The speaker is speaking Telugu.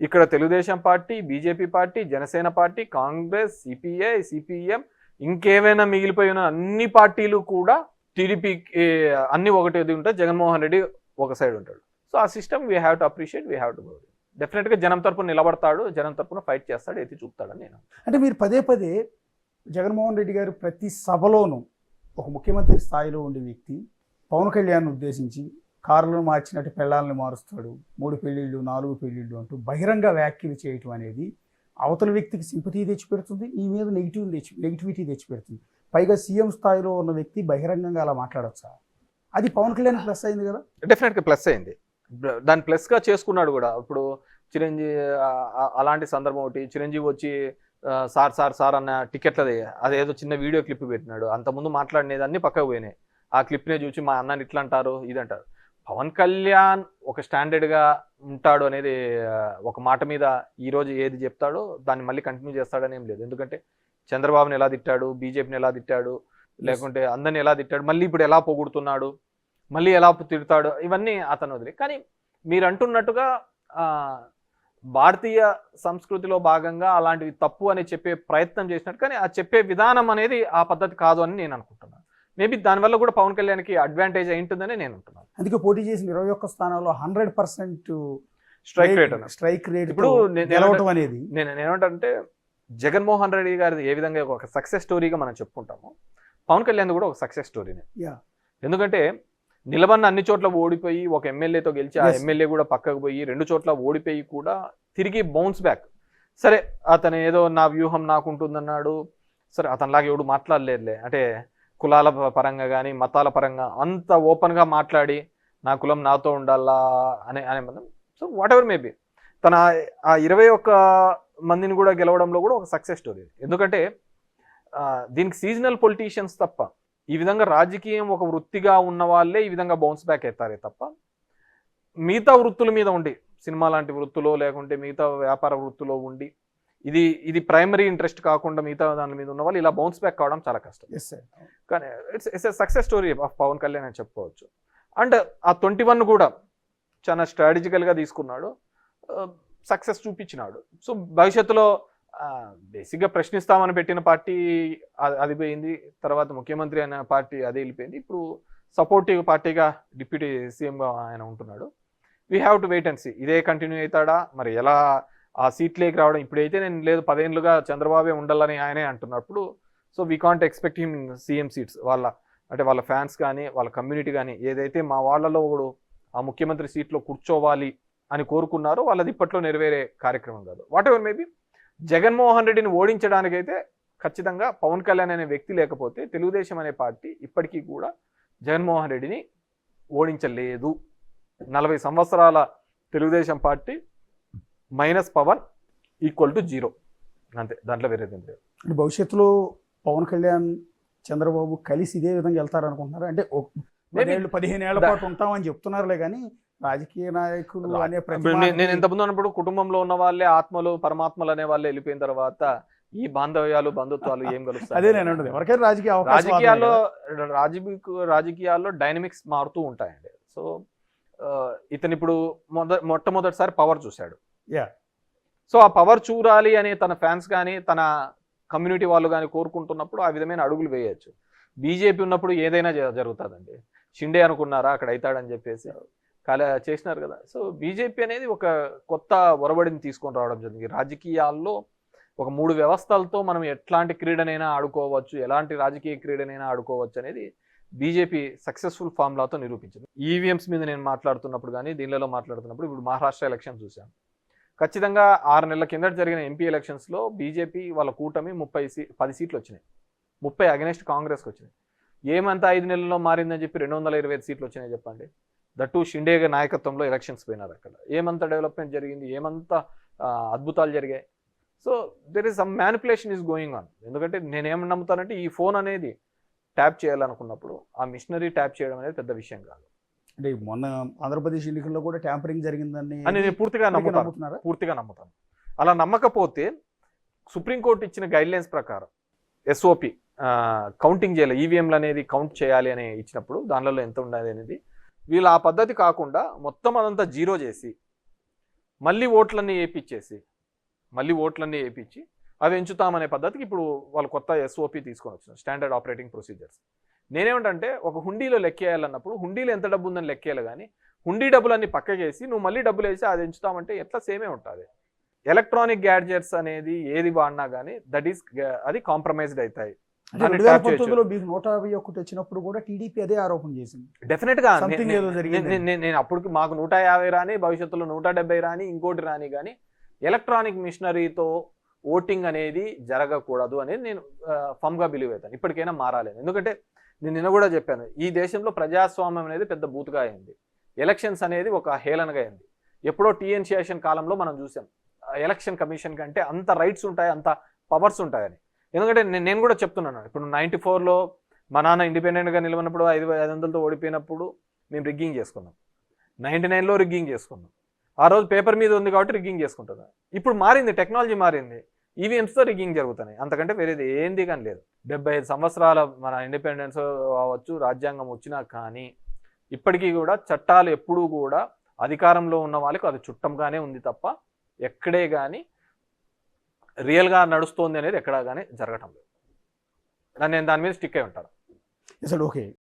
ఇక్కడ Telugu Desam party, BJP party, Janasena party, Congress, CPI, CPM, ఇంకేమైనా మిగిలిపోయిన అన్ని పార్టీలు కూడా టీడీపీ అన్ని ఒకటి ఉంటాయి, జగన్మోహన్ రెడ్డి ఒక సైడ్ ఉంటాడు. సో ఆ system we have to appreciate, we have to go. డెఫినెట్గా జనం తరపున నిలబడతాడు, జనం తరపున ఫైట్ చేస్తాడు, ఎత్తి చూపుతాడని నేను. అంటే మీరు పదే పదే జగన్మోహన్ రెడ్డి గారు ప్రతి సభలోనూ ఒక ముఖ్యమంత్రి స్థాయిలో ఉండే వ్యక్తి పవన్ కళ్యాణ్ ఉద్దేశించి కారులను మార్చినట్టు పెళ్ళాలను మారుస్తాడు, 3 పెళ్ళిళ్ళు 4 పెళ్ళిళ్ళు అంటూ బహిరంగ వ్యాఖ్యలు చేయటం అనేది అవతల వ్యక్తికి సింపతి తెచ్చిపెడుతుంది, ఈ మీద నెగిటివిటీ తెచ్చిపెడుతుంది. పైగా సీఎం స్థాయిలో ఉన్న వ్యక్తి బహిరంగంగా అలా మాట్లాడచ్చా? అది పవన్ కళ్యాణ్ ప్లస్ అయింది కదా. డెఫినెట్గా ప్లస్ అయింది, దాన్ని ప్లస్గా చేసుకున్నాడు కూడా. ఇప్పుడు చిరంజీవి అలాంటి సందర్భం ఒకటి, చిరంజీవి వచ్చి సార్ సార్ సార్ అన్న టికెట్లది అదేదో చిన్న వీడియో క్లిప్ పెట్టినాడు. అంతకుముందు మాట్లాడినది అన్ని పక్కకు పోయినాయి. ఆ క్లిప్నే చూసి మా అన్నని ఇట్లా అంటారు ఇదంటారు. పవన్ కళ్యాణ్ ఒక స్టాండర్డ్గా ఉంటాడు అనేది ఒక మాట మీద ఈరోజు ఏది చెప్తాడో దాన్ని మళ్ళీ కంటిన్యూ చేస్తాడని ఏం లేదు. ఎందుకంటే చంద్రబాబుని ఎలా తిట్టాడు, బీజేపీని ఎలా తిట్టాడు, లేకుంటే అందరిని ఎలా తిట్టాడు, మళ్ళీ ఇప్పుడు ఎలా పొగుడుతున్నాడు, మళ్ళీ ఎలా తిడతాడు, ఇవన్నీ అతను వదిలే. కానీ మీరు అంటున్నట్టుగా భారతీయ సంస్కృతిలో భాగంగా అలాంటివి తప్పు అని చెప్పే ప్రయత్నం చేసినట్టు, కానీ ఆ చెప్పే విధానం అనేది ఆ పద్ధతి కాదు అని నేను అనుకుంటున్నాను. మేబీ దానివల్ల కూడా పవన్ కళ్యాణ్కి అడ్వాంటేజ్ అయి ఉంటుందని నేను అంటున్నాను. అందుకే పోటీ చేసిన 21 స్థానాల్లో 100% స్ట్రైక్ రేట్ ఇప్పుడు గెలవటం అనేది. నేను ఏమంటే జగన్మోహన్ రెడ్డి గారి ఏ విధంగా ఒక సక్సెస్ స్టోరీగా మనం చెప్పుకుంటామో, పవన్ కళ్యాణ్ కూడా ఒక సక్సెస్ స్టోరీనే. ఎందుకంటే నిలబడిన అన్ని చోట్ల ఓడిపోయి ఒక ఎమ్మెల్యేతో గెలిచి ఆ ఎమ్మెల్యే కూడా పక్కకు పోయి 2 చోట్ల ఓడిపోయి కూడా తిరిగి బౌన్స్ బ్యాక్. సరే అతను ఏదో నా వ్యూహం నాకుంటుందన్నాడు, సరే అతనిలాగా ఎవడు మాట్లాడలేదులే, అంటే కులాల పరంగా కానీ మతాల పరంగా అంత ఓపెన్గా మాట్లాడి నా కులం నాతో ఉండాలా అనే మనం. సో వాట్ ఎవర్ మేబీ తన ఆ 21 మందిని కూడా గెలవడంలో కూడా ఒక సక్సెస్ స్టోరీ. ఎందుకంటే దీనికి సీజనల్ పొలిటీషియన్స్ తప్ప, ఈ విధంగా రాజకీయం ఒక వృత్తిగా ఉన్న వాళ్ళే ఈ విధంగా బౌన్స్ బ్యాక్ అవుతారే తప్ప, మిగతా వృత్తుల మీద ఉండి, సినిమా లాంటి వృత్తులో లేకుంటే మిగతా వ్యాపార వృత్తిలో ఉండి ఇది ప్రైమరీ ఇంట్రెస్ట్ కాకుండా మిగతా దాని మీద ఉన్న వాళ్ళు ఇలా బౌన్స్ బ్యాక్ కావడం చాలా కష్టం. కానీ it's a success story of Pawan Kalyan అని చెప్పుకోవచ్చు. అండ్ ఆ 21 కూడా చాలా స్ట్రాటజికల్గా తీసుకున్నాడు, సక్సెస్ చూపించినాడు. సో భవిష్యత్తులో బేసిక్గా ప్రశ్నిస్తామని పెట్టిన పార్టీ అది పోయింది, తర్వాత ముఖ్యమంత్రి అనే పార్టీ అది వెళ్ళిపోయింది, ఇప్పుడు సపోర్టివ్ పార్టీగా డిప్యూటీ సీఎంగా ఆయన ఉంటున్నాడు. We have to wait and see ఇదే కంటిన్యూ అవుతాడా, మరి ఎలా ఆ సీట్లోకి రావడం. ఇప్పుడైతే నేను లేదు 10 ఏళ్ళుగా చంద్రబాబే ఉండాలని ఆయనే అంటున్నప్పుడు, so we can't expect him CM seats. వాళ్ళ ఫ్యాన్స్ కానీ వాళ్ళ కమ్యూనిటీ కానీ ఏదైతే మా వాళ్ళలో ఒకడు ఆ ముఖ్యమంత్రి సీట్లో కూర్చోవాలి అని కోరుకున్నారో వాళ్ళది ఇప్పట్లో నెరవేరే కార్యక్రమం కాదు. వాట్ ఎవర్ మేబీ జగన్మోహన్ రెడ్డిని ఓడించడానికైతే ఖచ్చితంగా పవన్ కళ్యాణ్ అనే వ్యక్తి లేకపోతే తెలుగుదేశం అనే పార్టీ ఇప్పటికీ కూడా జగన్మోహన్ రెడ్డిని ఓడించలేదు. 40 సంవత్సరాల Telugu Desam party minus Pawan equal to 0 అంతే, దాంట్లో వేరేది లేదు. అంటే భవిష్యత్తులో పవన్ కళ్యాణ్ చంద్రబాబు కలిసి ఇదే విధంగా వెళ్తారనుకుంటున్నారు? అంటే 15 ఏళ్ల పాటు ఉంటామని చెప్తున్నారులే, కానీ రాజకీయ నాయకులు అనే నేను ఎంతమంది అన్నప్పుడు కుటుంబంలో ఉన్న వాళ్ళే ఆత్మలు పరమాత్మలు అనే వాళ్ళే వెళ్ళిపోయిన తర్వాత ఈ బాంధవ్యాలు బంధుత్వాలు ఏం కలుస్తాయి? అదే నేను అంటుంది, ఎవరికైనా రాజకీయాల్లో డైనమిక్స్ మారుతూ ఉంటాయండి. సో ఇతను ఇప్పుడు మొట్టమొదటిసారి పవర్ చూశాడు. సో ఆ పవర్ చూడాలి అని తన ఫ్యాన్స్ కానీ తన కమ్యూనిటీ వాళ్ళు కానీ కోరుకుంటున్నప్పుడు ఆ విధమైన అడుగులు వేయచ్చు. బీజేపీ ఉన్నప్పుడు ఏదైనా జరుగుతుందండి. షిండే అనుకున్నారా అక్కడ అవుతాడని చెప్పేసి చేసినారు కదా. సో బీజేపీ అనేది ఒక కొత్త ఒరబడిని తీసుకొని రావడం జరిగింది. రాజకీయాల్లో ఒక 3 వ్యవస్థలతో మనం ఎట్లాంటి క్రీడనైనా ఆడుకోవచ్చు, ఎలాంటి రాజకీయ క్రీడనైనా ఆడుకోవచ్చు అనేది బీజేపీ సక్సెస్ఫుల్ ఫార్ములాతో నిరూపించింది. ఈవీఎంస్ మీద నేను మాట్లాడుతున్నప్పుడు కానీ దీనిలో మాట్లాడుతున్నప్పుడు ఇప్పుడు మహారాష్ట్ర ఎలక్షన్ చూశాను. ఖచ్చితంగా 6 నెలల కిందట జరిగిన ఎంపీ ఎలక్షన్స్లో బీజేపీ వాళ్ళ కూటమి 10 సీట్లు వచ్చినాయి, 30 అగెనెస్ట్ కాంగ్రెస్కి వచ్చినాయి. ఏమంతా 5 నెలల్లో మారిందని చెప్పి 225 సీట్లు వచ్చినాయి చెప్పండి. దట్టు షిండే నాయకత్వంలో ఎలక్షన్స్ పోయినారు. అక్కడ ఏమంత డెవలప్మెంట్ జరిగింది, ఏమంత అద్భుతాలు జరిగాయి. So there is some manipulation is going on. ఎందుకంటే నేనేమని నమ్ముతానంటే ఈ ఫోన్ అనేది ట్యాప్ చేయాలనుకున్నప్పుడు ఆ మిషనరీ ట్యాప్ చేయడం అనేది పెద్ద విషయం కాదు. అంటే మొన్న ఆంధ్రప్రదేశ్ ఎన్నికల్లో కూడా ట్యాంపరింగ్ జరిగిందని నేను పూర్తిగా నమ్ముతాను. అలా నమ్మకపోతే సుప్రీంకోర్టు ఇచ్చిన గైడ్లైన్స్ ప్రకారం ఎస్ఓపి కౌంటింగ్ చేయాలి, ఈవీఎంలు అనేది కౌంట్ చేయాలి అని ఇచ్చినప్పుడు దానిలో ఎంత ఉండాలి అనేది వీళ్ళు ఆ పద్ధతి కాకుండా మొత్తం అదంతా 0 చేసి మళ్ళీ ఓట్లన్నీ వేయించి అవి ఎంచుతామనే పద్ధతికి ఇప్పుడు వాళ్ళు కొత్త ఎస్ఓపి తీసుకొని వచ్చినారు, స్టాండర్డ్ ఆపరేటింగ్ ప్రొసీజర్స్. నేనేమంటే ఒక హుండీలో లెక్కేయాలన్నప్పుడు హుండీలో ఎంత డబ్బు ఉందని లెక్కేయాలి, కానీ హుండీ డబ్బులన్నీ పక్కకేసి నువ్వు మళ్ళీ డబ్బులు వేసి అది ఎంచుతామంటే ఎట్లా సేమే ఉంటుంది. ఎలక్ట్రానిక్ గ్యాడ్జెట్స్ అనేది ఏది వాడినా కానీ అది కాంప్రమైజ్డ్ అవుతాయి. 2019లో మీకు 151 వచ్చినప్పుడు కూడా టీడీపీ అదే ఆరోపణ చేసింది. డెఫినెట్ గా Something ఏదో జరిగింది. నేను అప్పటికి మాకు 150 రాని, భవిష్యత్తులో 170 రాని, ఇంకోటి రాని, కానీ ఎలక్ట్రానిక్ మిషనరీతో ఓటింగ్ అనేది జరగకూడదు అనేది నేను ఫమ్ గా బిలీవ్ అవుతాను. ఇప్పటికైనా మారాలి. ఎందుకంటే నేను నిన్న కూడా చెప్పాను, ఈ దేశంలో ప్రజాస్వామ్యం అనేది పెద్ద బూతుగా అయింది, ఎలక్షన్స్ అనేది ఒక హేళనగా అయింది. ఎప్పుడో టీఎన్ శేషన్ కాలంలో మనం చూసాం ఎలక్షన్ కమిషన్ కంటే అంత రైట్స్ ఉంటాయి, అంత పవర్స్ ఉంటాయని. ఎందుకంటే నేను కూడా చెప్తున్నాను, ఇప్పుడు 94లో మా నాన్న ఇండిపెండెంట్గా నిలవనప్పుడు 500తో ఓడిపోయినప్పుడు మేము రిగ్గింగ్ చేసుకున్నాం, 99లో రిగ్గింగ్ చేసుకున్నాం. ఆ రోజు పేపర్ మీద ఉంది కాబట్టి రిగ్గింగ్ చేసుకుంటున్నాం. ఇప్పుడు మారింది, టెక్నాలజీ మారింది, ఈవీఎంస్తో రిగ్గింగ్ జరుగుతున్నాయి, అంతకంటే వేరేది ఏంది కానీ లేదు. 75 సంవత్సరాల మన ఇండిపెండెన్స్ అవ్వచ్చు, రాజ్యాంగం వచ్చినా కానీ ఇప్పటికీ కూడా చట్టాలు ఎప్పుడూ కూడా అధికారంలో ఉన్న వాళ్ళకి అది చుట్టంగానే ఉంది తప్ప ఎక్కడే కానీ రియల్గా నడుస్తోంది అనేది ఎక్కడా కానీ జరగటం లేదు. నేను దాని మీద స్టిక్ అయి ఉంటాను. అసలు ఓకే,